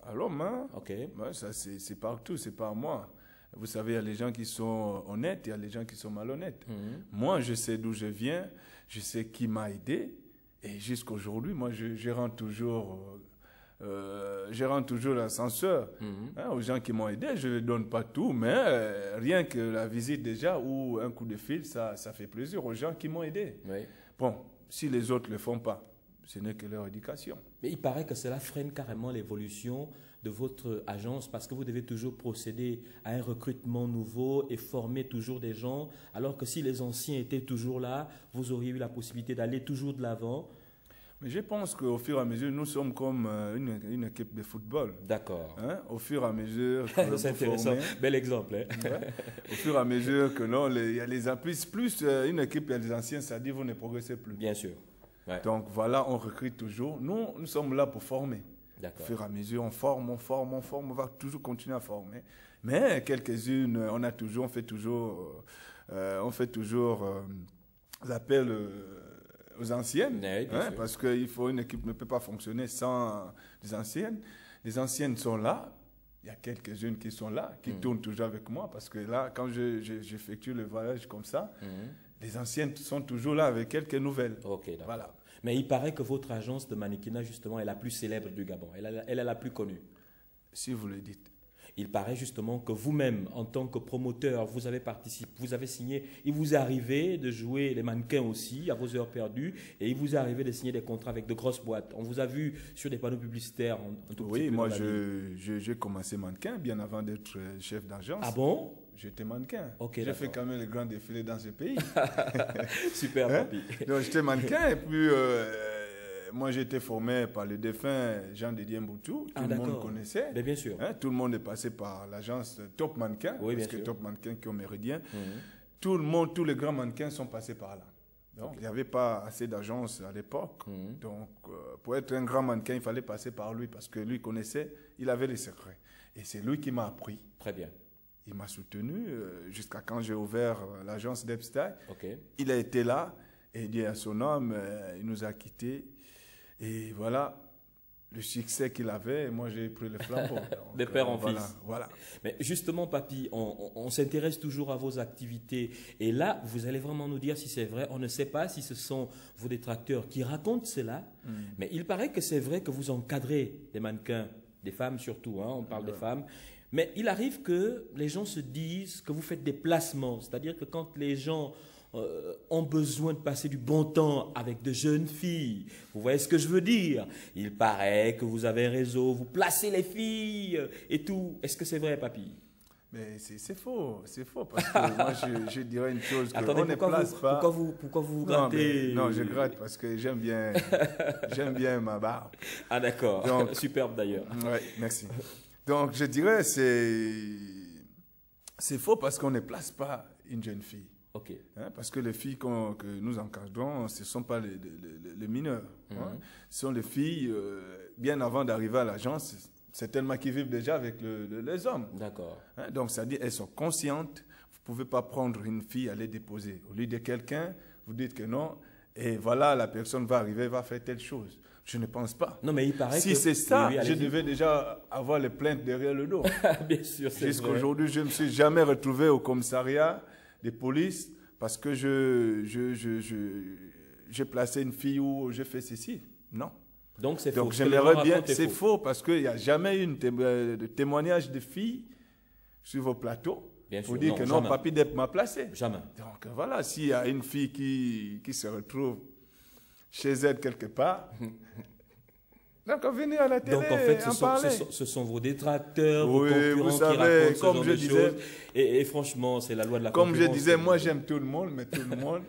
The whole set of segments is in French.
à l'homme. Hein? Ok. Ouais, ça, c'est partout, c'est pas à moi. Vous savez, il y a les gens qui sont honnêtes, il y a les gens qui sont malhonnêtes. Moi, je sais d'où je viens, je sais qui m'a aidé. Et jusqu'à aujourd'hui, moi, je rends toujours l'ascenseur hein, aux gens qui m'ont aidé. Je ne donne pas tout, mais rien que la visite déjà ou un coup de fil, ça fait plaisir aux gens qui m'ont aidé. Oui. Bon, si les autres ne le font pas, ce n'est que leur éducation. Mais il paraît que cela freine carrément l'évolution de votre agence parce que vous devez toujours procéder à un recrutement nouveau et former toujours des gens, alors que si les anciens étaient toujours là, vous auriez eu la possibilité d'aller toujours de l'avant. Mais je pense qu'au fur et à mesure, nous sommes comme une équipe de football. D'accord. Hein? Au fur et à mesure que C'est intéressant. Bel exemple. Hein? Ouais. Au fur et à mesure que non, il y a les appuis, plus une équipe, il y a les anciens, ça dit vous ne progressez plus. Bien sûr. Ouais. Donc voilà, on recrute toujours. Nous sommes là pour former. Au fur et à mesure, on forme, on va toujours continuer à former. Mais quelques-unes, on fait toujours l'appel aux anciennes, Oui, hein, parce qu'une équipe ne peut pas fonctionner sans les anciennes. Les anciennes sont là. Il y a quelques-unes qui sont là, qui tournent toujours avec moi, parce que là, quand j'effectue le voyage comme ça, les anciennes sont toujours là avec quelques nouvelles. Ok, d'accord. Voilà. Mais il paraît que votre agence de mannequinat, justement, est la plus célèbre du Gabon. Elle est la plus connue. Si vous le dites. Il paraît justement que vous-même, en tant que promoteur, vous avez participé, vous avez signé, il vous est arrivé de jouer les mannequins aussi à vos heures perdues et il vous est arrivé de signer des contrats avec de grosses boîtes. On vous a vu sur des panneaux publicitaires un tout petit peu. Oui, moi j'ai commencé mannequin bien avant d'être chef d'agence. Ah bon? J'étais mannequin. Okay, j'ai fait quand même les grands défilés dans ce pays. Super, hein? papi. Donc j'étais mannequin et puis moi j'ai été formé par le défunt Jean-Didier Mboutou. Tout le monde connaissait. Mais bien sûr. Hein? Tout le monde est passé par l'agence Top Mannequin. Oui, parce que Top Mannequin qui est au Méridien. Tout le monde, tous les grands mannequins sont passés par là. Donc il n'y avait pas assez d'agences à l'époque. Donc pour être un grand mannequin, il fallait passer par lui parce que lui connaissait, il avait les secrets. Et c'est lui qui m'a appris. Très bien. Il m'a soutenu jusqu'à quand j'ai ouvert l'agence Depstyle. Okay. Il a été là et dit à son homme, il nous a quittés. Et voilà le succès qu'il avait. Et moi, j'ai pris le flambeau. De père en fils. Voilà. Mais justement, papy, on s'intéresse toujours à vos activités. Et là, vous allez vraiment nous dire si c'est vrai. On ne sait pas si ce sont vos détracteurs qui racontent cela. Mais il paraît que c'est vrai que vous encadrez des mannequins, des femmes surtout. Hein, on parle des femmes. Mais il arrive que les gens se disent que vous faites des placements. C'est-à-dire que quand les gens ont besoin de passer du bon temps avec de jeunes filles, vous voyez ce que je veux dire? Il paraît que vous avez un réseau, vous placez les filles et tout. Est-ce que c'est vrai, papy? Mais c'est faux, parce que moi je dirais une chose que attendez, on ne place pas. Pourquoi vous grattez? Non, je gratte parce que j'aime bien ma barbe. Ah d'accord, superbe d'ailleurs. Ouais, merci. Donc je dirais c'est faux parce qu'on ne place pas une jeune fille. Ok. Hein, parce que les filles que nous encadrons, ce ne sont pas les mineurs. Hein. Ce sont les filles, bien avant d'arriver à l'agence, c'est tellement qu'ils vivent déjà avec les hommes. D'accord. Hein, donc, ça dit, elles sont conscientes. Vous ne pouvez pas prendre une fille, aller déposer. Au lieu de quelqu'un, vous dites que non, et voilà, la personne va arriver, va faire telle chose. Je ne pense pas. Non, mais il paraît si c'est ça, oui, je devais déjà avoir les plaintes derrière le dos. Bien sûr, c'est vrai. Jusqu'à aujourd'hui, je ne me suis jamais retrouvé au commissariat de police parce que j'ai placé une fille ou j'ai fait ceci. Non. Donc c'est faux. Donc j'aimerais bien, c'est faux parce qu'il n'y a jamais eu de témoignage de filles sur vos plateaux. Bien sûr. Pour dire que non, Papi Dep m'a placé. Jamais. Donc voilà, s'il y a une fille qui se retrouve chez elle quelque part, donc venez à la télé. Donc en fait, ce sont vos détracteurs, oui, vos concurrents vous savez, qui racontent comme ce genre je de disais, choses. Et franchement, c'est la loi de la concurrence. Comme je disais, moi j'aime j'aime tout le monde, mais tout le monde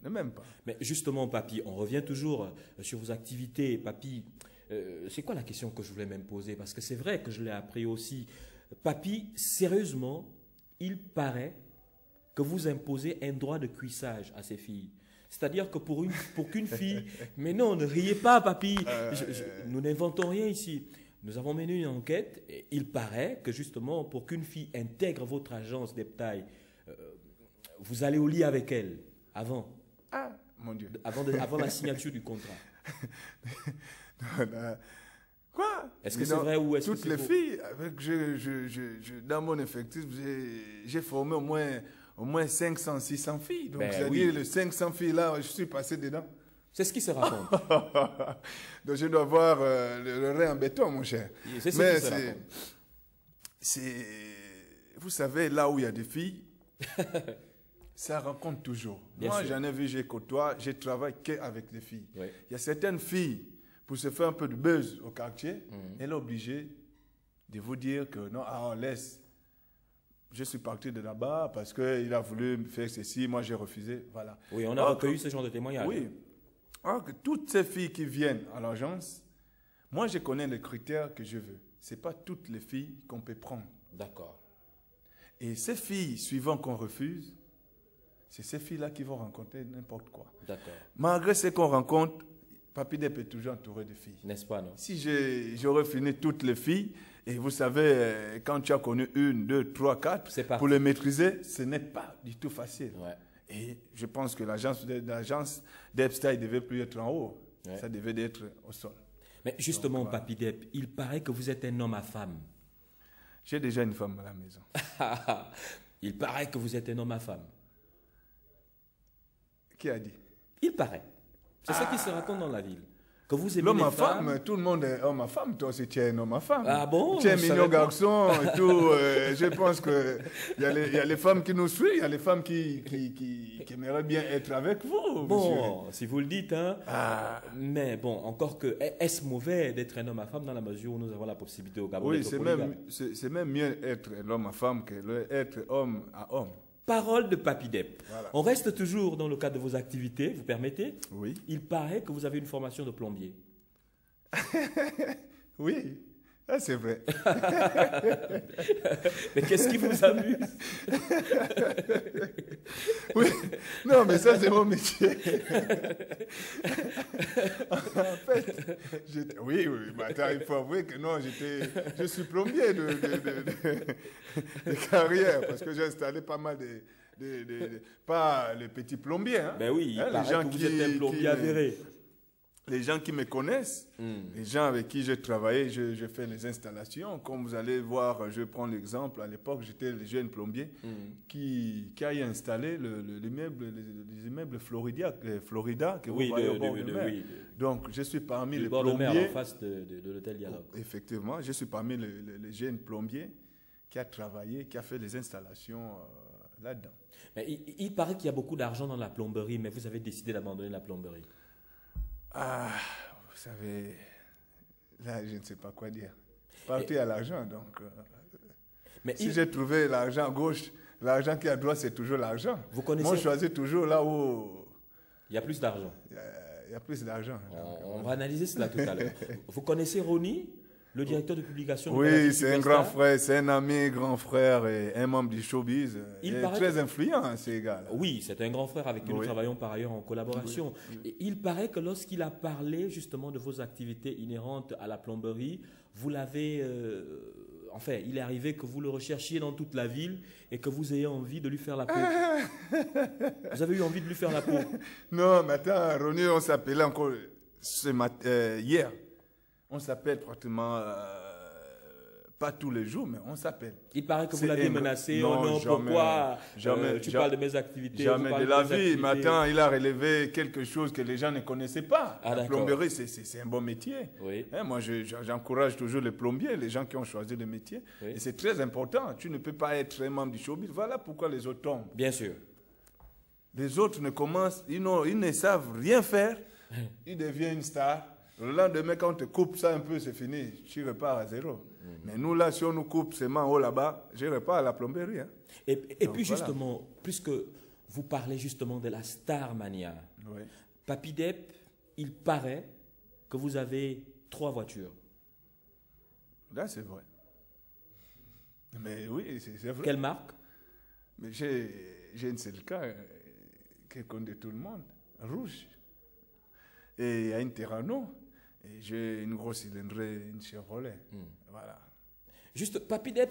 ne m'aime pas. Mais justement, Papy, on revient toujours sur vos activités. Papy, c'est quoi la question que je voulais même poser? Parce que c'est vrai que je l'ai appris aussi. Papy, sérieusement, il paraît que vous imposez un droit de cuissage à ces filles. C'est-à-dire que pour qu'une fille... Mais non, ne riez pas, Papy. Nous n'inventons rien ici. Nous avons mené une enquête et il paraît que justement, pour qu'une fille intègre votre agence Depstyle, vous allez au lit avec elle avant. Ah, mon Dieu. Avant la signature du contrat. Quoi? Est-ce que c'est vrai ou est-ce que toutes c'est les faux? filles, dans mon effectif, j'ai formé au moins 500, 600 filles. Donc, Ben c'est-à-dire, oui. les 500 filles là, je suis passé dedans. C'est ce qui se raconte. Donc, je dois avoir le rein en béton, mon cher. C'est ce Mais qui se raconte. c'est, vous savez, là où il y a des filles, ça rencontre toujours. Bien Moi, sûr. j'en ai vu, j'ai côtoie, je travaille qu'avec les filles. Oui. Il y a certaines filles, pour se faire un peu de buzz au quartier, elle est obligée de vous dire que non, on laisse. Je suis parti de là-bas parce qu'il a voulu me faire ceci, moi j'ai refusé. Voilà. Oui, on a recueilli ce genre de témoignages. Oui. Alors que toutes ces filles qui viennent à l'agence, moi je connais les critères que je veux. Ce n'est pas toutes les filles qu'on peut prendre. D'accord. Et ces filles, suivant qu'on refuse, c'est ces filles-là qui vont rencontrer n'importe quoi. D'accord. Malgré ce qu'on rencontre, Papi Dep est toujours entouré de filles. N'est-ce pas, non? Si j'aurais fini toutes les filles, et vous savez, quand tu as connu 1, 2, 3, 4, C'est parti. pour les maîtriser, ce n'est pas du tout facile. Ouais. Et je pense que l'agence d'Epstein ne devait plus être en haut. Ouais. Ça devait être au sol. Mais justement, Donc, voilà. Papi Dep, il paraît que vous êtes un homme à femme. J'ai déjà une femme à la maison. Il paraît que vous êtes un homme à femme. Qui a dit? Il paraît. C'est ça qui se raconte dans la ville. Que vous aimez L'homme les à femmes. femme, tout le monde est homme à femme. Toi aussi, tu es un homme à femme. Ah bon? Tu es un Je mignon savais pas. garçon et tout. Je pense qu'il y a les femmes qui nous suivent, il y a les femmes qui aimeraient bien être avec vous, monsieur. Bon, si vous le dites, hein. Ah. Mais bon, encore que, est-ce mauvais d'être un homme à femme dans la mesure où nous avons la possibilité au Gabon Oui, d'être c'est polygame? même mieux être l'homme à femme que être homme à homme. Parole de Papi Dep. Voilà. On reste toujours dans le cadre de vos activités, vous permettez? Oui. Il paraît que vous avez une formation de plombier. Oui, ah, c'est vrai. Mais qu'est-ce qui vous amuse? Oui. Non, mais ça, c'est mon métier. En fait, oui, mais attends, il faut avouer que non, je suis plombier de carrière parce que j'ai installé pas mal pas les petits plombiers. Hein. Ben oui, il Hein, paraît que vous êtes un plombier avéré. Les gens qui me connaissent, les gens avec qui j'ai travaillé, je fais les installations. Comme vous allez voir, je prends l'exemple, à l'époque, j'étais le jeune plombier qui a installé les immeubles Florida que vous Oui, voyez au bord de mer. oui. Donc, je suis parmi Le les bord de mer plombiers. en face de l'hôtel Dialogue. Effectivement, je suis parmi les jeunes plombiers qui a travaillé, qui a fait les installations là-dedans. Mais il paraît qu'il y a beaucoup d'argent dans la plomberie, mais vous avez décidé d'abandonner la plomberie. Ah, vous savez, là, je ne sais pas quoi dire. Partir à l'argent, donc. Mais Si j'ai trouvé l'argent à gauche, l'argent qui est à droite, c'est toujours l'argent. Vous connaissez- Moi, je choisis toujours là où il y a plus d'argent. il y a plus d'argent. On va analyser cela tout à l'heure. Vous connaissez Ronnie, le directeur de publication de Oui, Magazine c'est un Superstar? grand frère, c'est un ami, grand frère et un membre du showbiz. Il Il est paraît très influent, ces gars-là. Oui, c'est un grand frère avec qui nous Oui. travaillons par ailleurs en collaboration. Et il paraît que lorsqu'il a parlé justement de vos activités inhérentes à la plomberie, vous l'avez... enfin, il est arrivé que vous le recherchiez dans toute la ville et que vous ayez envie de lui faire la peau. Vous avez eu envie de lui faire la peau. Non, mais attends, Ronnie, on s'appelait encore hier. On s'appelle pratiquement, pas tous les jours, mais on s'appelle. Il paraît que vous C'est l'aviez un- menacé. Non, Oh non, jamais, pourquoi jamais, tu ja- parles de mes activités vous Jamais parlez de la mes vie. activités. Maintenant, il a relevé quelque chose que les gens ne connaissaient pas. Ah, la d'accord. plomberie, c'est un bon métier. Oui. Hein, moi, j'encourage toujours les plombiers, les gens qui ont choisi le métier. Oui. Et c'est très important. Tu ne peux pas être un membre du showbiz. Voilà pourquoi les autres tombent. Bien sûr. Les autres ne commencent, ils ne savent rien faire. Ils deviennent une star. Le lendemain, quand on te coupe ça un peu, c'est fini. Tu repars à zéro. Mais nous, là, si on nous coupe seulement en haut là-bas, je repars à la plomberie. Hein. Et Donc, puis voilà. justement, puisque vous parlez justement de la star mania, Oui. Papi Dep, il paraît que vous avez 3 voitures. Là, c'est vrai. Mais oui, c'est vrai. Quelle marque? Mais j'ai une seule cas qui connaît tout le monde, rouge. Et il y a une Terrano. Et j'ai une grosse cylindrée, une Chevrolet. Voilà. Juste, Papy Deb,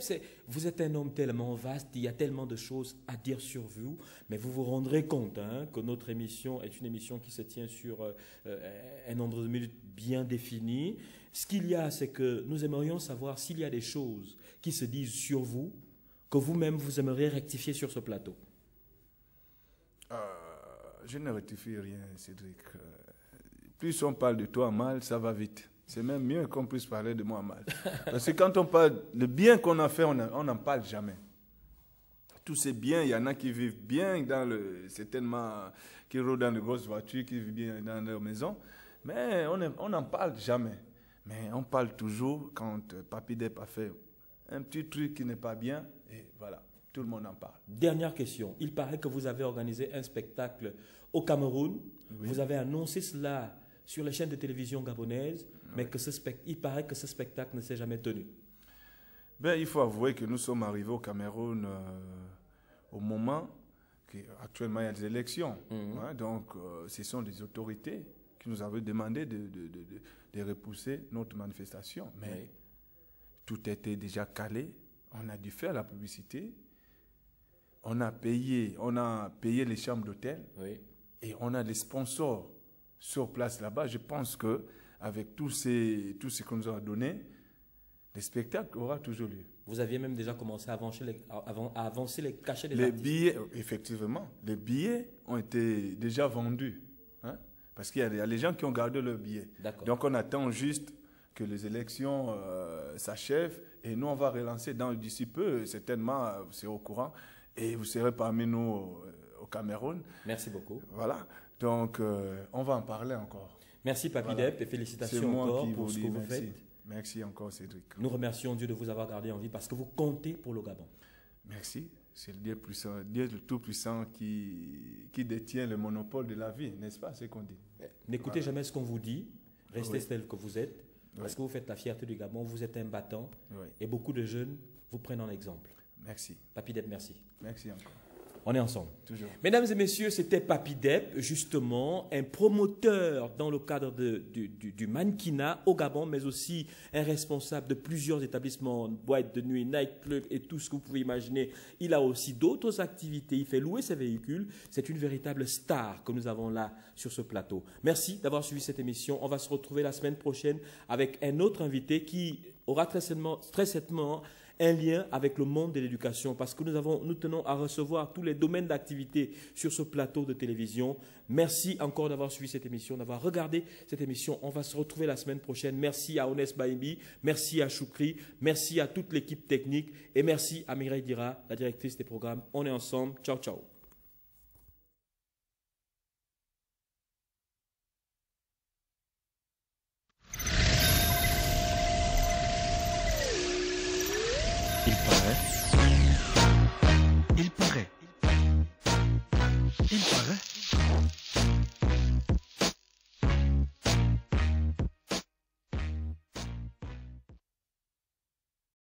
vous êtes un homme tellement vaste, il y a tellement de choses à dire sur vous, mais vous vous rendrez compte que notre émission est une émission qui se tient sur un nombre de minutes bien défini. Ce qu'il y a, c'est que nous aimerions savoir s'il y a des choses qui se disent sur vous, que vous-même vous aimeriez rectifier sur ce plateau. Je ne rectifie rien, Cédric. Plus on parle de toi mal, ça va vite. C'est même mieux qu'on puisse parler de moi mal. Parce que quand on parle de bien qu'on a fait, on n'en parle jamais. Tous ces biens, il y en a qui vivent bien, certainement, qui roulent dans de grosses voitures, qui vivent bien dans leur maison. Mais on n'en parle jamais. Mais on parle toujours quand Papy Deb a fait un petit truc qui n'est pas bien. Et voilà, tout le monde en parle. Dernière question. Il paraît que vous avez organisé un spectacle au Cameroun. Oui. Vous avez annoncé cela sur les chaînes de télévision gabonaises, mais il paraît que ce spectacle ne s'est jamais tenu. Ben, il faut avouer que nous sommes arrivés au Cameroun au moment qu'actuellement il y a des élections. Donc, ce sont des autorités qui nous avaient demandé de repousser notre manifestation. Mais tout était déjà calé. On a dû faire la publicité. On a payé les chambres d'hôtel. Et on a des sponsors sur place là-bas. Je pense qu'avec tout ce qu'on nous a donné, le spectacle aura toujours lieu. Vous aviez même déjà commencé à avancer les cachets des artistes. Billets, effectivement, les billets ont été déjà vendus. Parce qu'il y a les gens qui ont gardé leurs billets. Donc on attend juste que les élections s'achèvent et nous on va relancer d'ici peu, certainement, vous serez au courant, et vous serez parmi nous au Cameroun. Merci beaucoup. Voilà. Donc, on va en parler encore. Merci, Papy Deb, et félicitations encore pour ce que vous faites. Merci encore, Cédric. Nous remercions Dieu de vous avoir gardé en vie parce que vous comptez pour le Gabon. Merci. C'est le Dieu puissant, Dieu le Tout-Puissant qui détient le monopole de la vie, n'est-ce pas, ce qu'on dit? N'écoutez jamais ce qu'on vous dit. Restez tel que vous êtes, parce que vous faites la fierté du Gabon. Vous êtes un battant, et beaucoup de jeunes vous prennent en exemple. Merci. Papy Deb, merci. Merci encore. On est ensemble. Toujours. Mesdames et messieurs, c'était Papy Deb, justement, un promoteur dans le cadre du mannequinat au Gabon, mais aussi un responsable de plusieurs établissements, boîtes de nuit, nightclub et tout ce que vous pouvez imaginer. Il a aussi d'autres activités. Il fait louer ses véhicules. C'est une véritable star que nous avons là sur ce plateau. Merci d'avoir suivi cette émission. On va se retrouver la semaine prochaine avec un autre invité qui aura très certainement un lien avec le monde de l'éducation parce que nous tenons à recevoir tous les domaines d'activité sur ce plateau de télévision. Merci encore d'avoir suivi cette émission, d'avoir regardé cette émission. On va se retrouver la semaine prochaine. Merci à Onès Baïmbi, merci à Choukri, merci à toute l'équipe technique et merci à Mireille Dira, la directrice des programmes. On est ensemble. Ciao, ciao. Il paraît.